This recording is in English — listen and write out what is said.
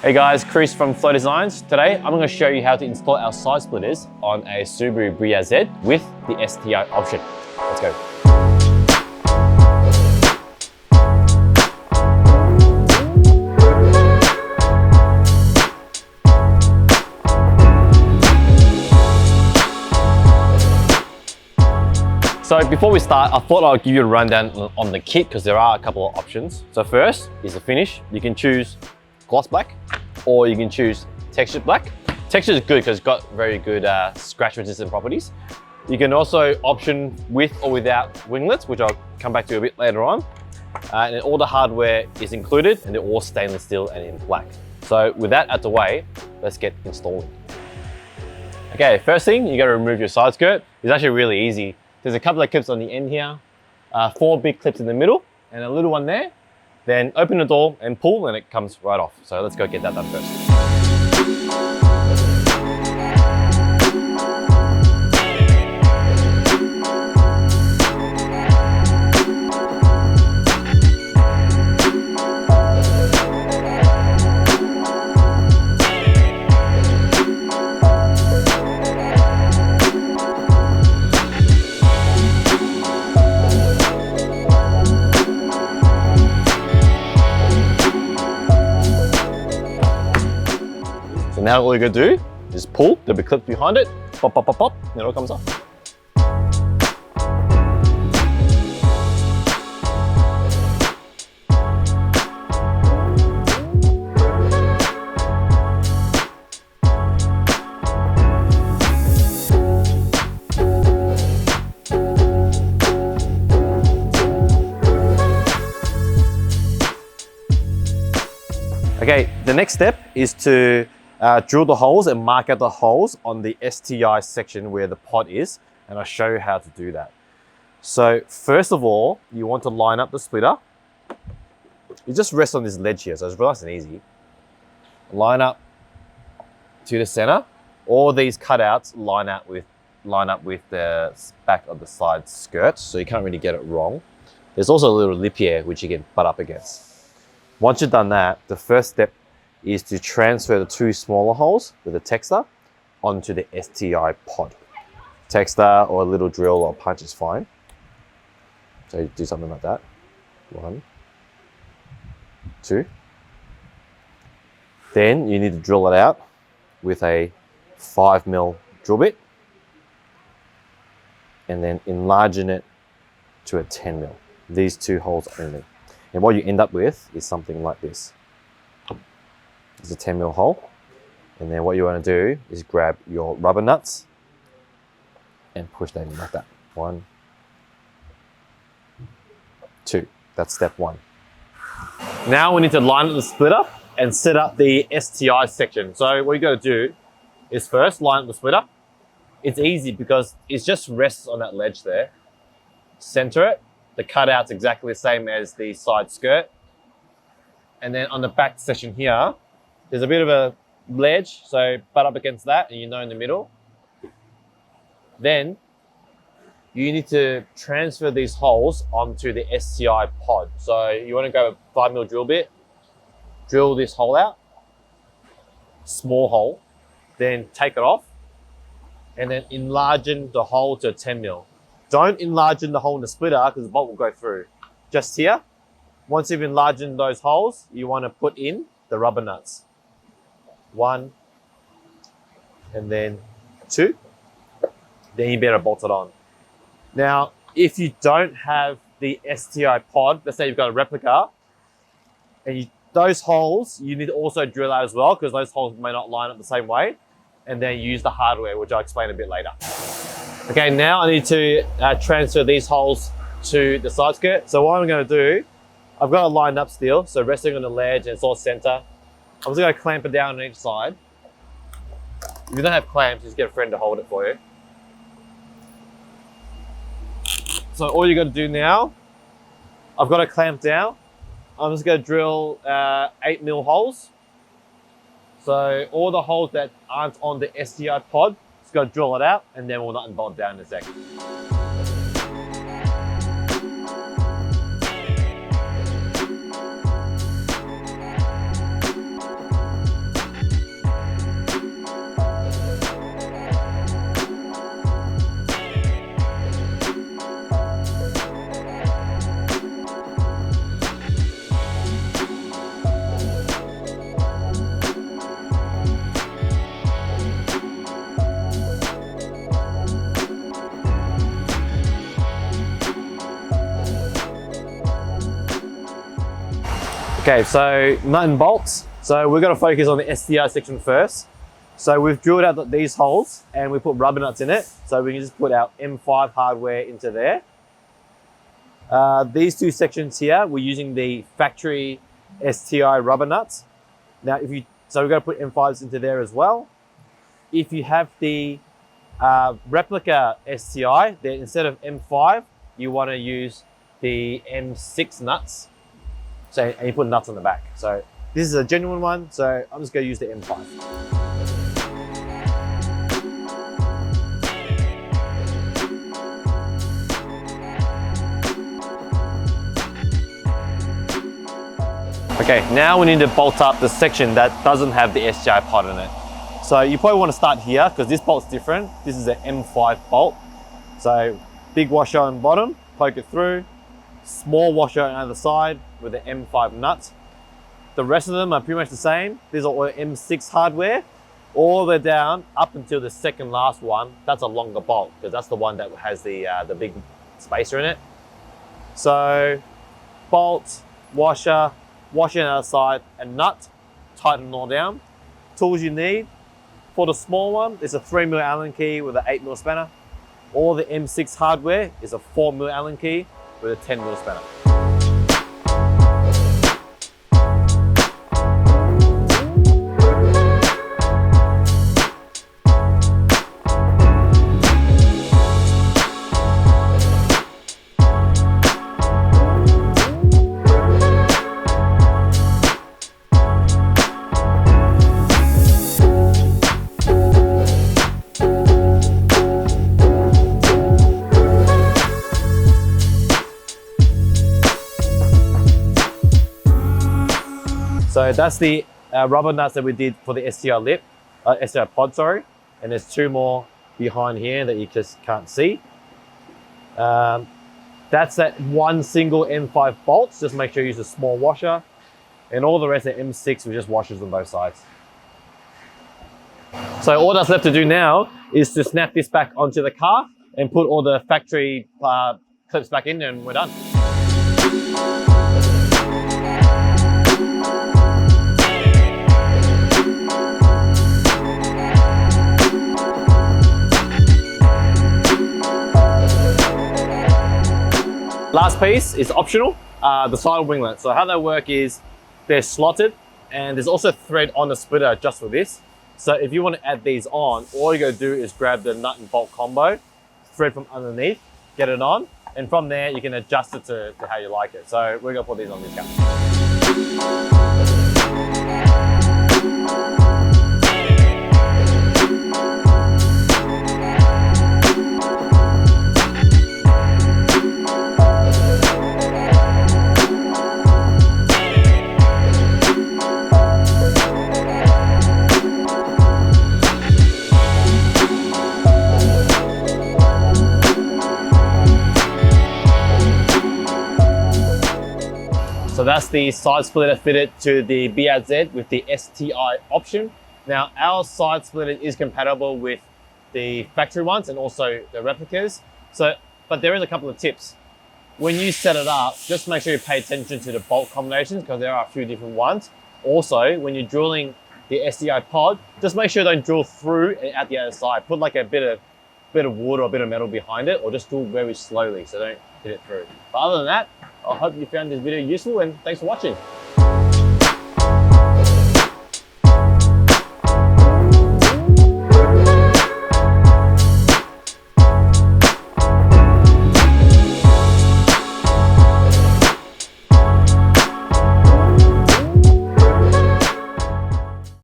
Hey guys, Chris from Flow Designs. Today I'm going to show you how to install our side splitters on a Subaru BRZ with the STI option. Let's go. So before we start, I thought I'd give you a rundown on the kit because there are a couple of options. So first is the finish. You can choose gloss black or you can choose textured black. Texture is good because it's got very good scratch resistant properties. You can also option with or without winglets, which I'll come back to a bit later on. And then all the hardware is included and they're all stainless steel and in black. So with that out the way, let's get installing. Okay, first thing, you gotta remove your side skirt. It's actually really easy. There's a couple of clips on the end here, 4 big clips in the middle and a little one there. Then open the door and pull and it comes right off. So let's go get that done first. So now all you're gonna do is pull, there'll be clips behind it, pop, pop, pop, pop, and it all comes off. Okay, the next step is to drill the holes and mark out the holes on the STI section where the pod is, and I'll show you how to do that. So first of all, you want to line up the splitter. You just rest on this ledge here, so it's nice and easy. Line up to the center. All these cutouts line up with the back of the side skirt, so you can't really get it wrong. There's also a little lip here which you can butt up against. Once you've done that, the first step is to transfer the 2 smaller holes with a texter onto the STI pod. Texter or a little drill or punch is fine. So you do something like that. 1, 2. Then you need to drill it out with a 5mm drill bit and then enlarging it to a 10mm. These 2 holes only. And what you end up with is something like this. It's a 10mm hole. And then what you want to do is grab your rubber nuts and push them in like that. 1, 2. That's step 1. Now we need to line up the splitter and set up the STI section. So what you got to do is first line up the splitter. It's easy because it just rests on that ledge there. Center it. The cutout's exactly the same as the side skirt. And then on the back section here, there's a bit of a ledge, so butt up against that and you know in the middle. Then you need to transfer these holes onto the STI pod. So you want to go with 5mm drill bit, drill this hole out, small hole, then take it off, and then enlarging the hole to 10mm. Don't enlarge the hole in the splitter because the bolt will go through. Just here, once you've enlarged those holes, you want to put in the rubber nuts. 1, and then 2. Then you better bolt it on. Now, if you don't have the STI pod, let's say you've got a replica, and those holes, you need to also drill out as well because those holes may not line up the same way, and then use the hardware, which I'll explain a bit later. Okay, now I need to transfer these holes to the side skirt. So what I'm going to do, I've got it lined up still, so resting on the ledge and it's all center. I'm just going to clamp it down on each side. If you don't have clamps, just get a friend to hold it for you. So all you got to do now, I've got it clamped down. I'm just going to drill 8mm holes. So all the holes that aren't on the STI pod, just got to drill it out and then we'll nut and bolt down in a second. Okay, so nut and bolts. So we're going to focus on the STI section first. So we've drilled out these holes and we put rubber nuts in it. So we can just put our M5 hardware into there. These two sections here, we're using the factory STI rubber nuts. Now, so we're going to put M5s into there as well. If you have the replica STI, then instead of M5, you want to use the M6 nuts. So, and you put nuts on the back. So this is a genuine one, so I'm just going to use the M5. Okay, now we need to bolt up the section that doesn't have the STI pod in it. So you probably want to start here because this bolt's different. This is an M5 bolt. So big washer on the bottom, poke it through, small washer on either side with the M5 nuts. The rest of them are pretty much the same. These are all M6 hardware, all the way down up until the second last one. That's a longer bolt because that's the one that has the big spacer in it. So bolt, washer on the other side, and nut, tighten it all down. Tools you need. For the small one, it's a 3mm Allen key with an 8mm spanner. All the M6 hardware is a 4mm Allen key with a 10mm spanner. So that's the rubber nuts that we did for the STI lip, STI pod, sorry. And there's two more behind here that you just can't see. That's that one single M5 bolt. Just make sure you use a small washer. And all the rest are M6 with just washers on both sides. So all that's left to do now is to snap this back onto the car and put all the factory clips back in, and we're done. Last piece is optional, the side winglet. So how they work is they're slotted, and there's also thread on the splitter just for this. So if you want to add these on, all you gotta do is grab the nut and bolt combo, thread from underneath, get it on, and from there you can adjust it to how you like it. So we're gonna put these on this guy. So that's the side splitter fitted to the BRZ with the STI option. Now our side splitter is compatible with the factory ones and also the replicas. But there is a couple of tips. When you set it up, just make sure you pay attention to the bolt combinations because there are a few different ones. Also, when you're drilling the STI pod, just make sure you don't drill through and out the other side. Put like a bit of wood or a bit of metal behind it, or just drill very slowly so don't hit it through. But other than that, I hope you found this video useful, and thanks for watching.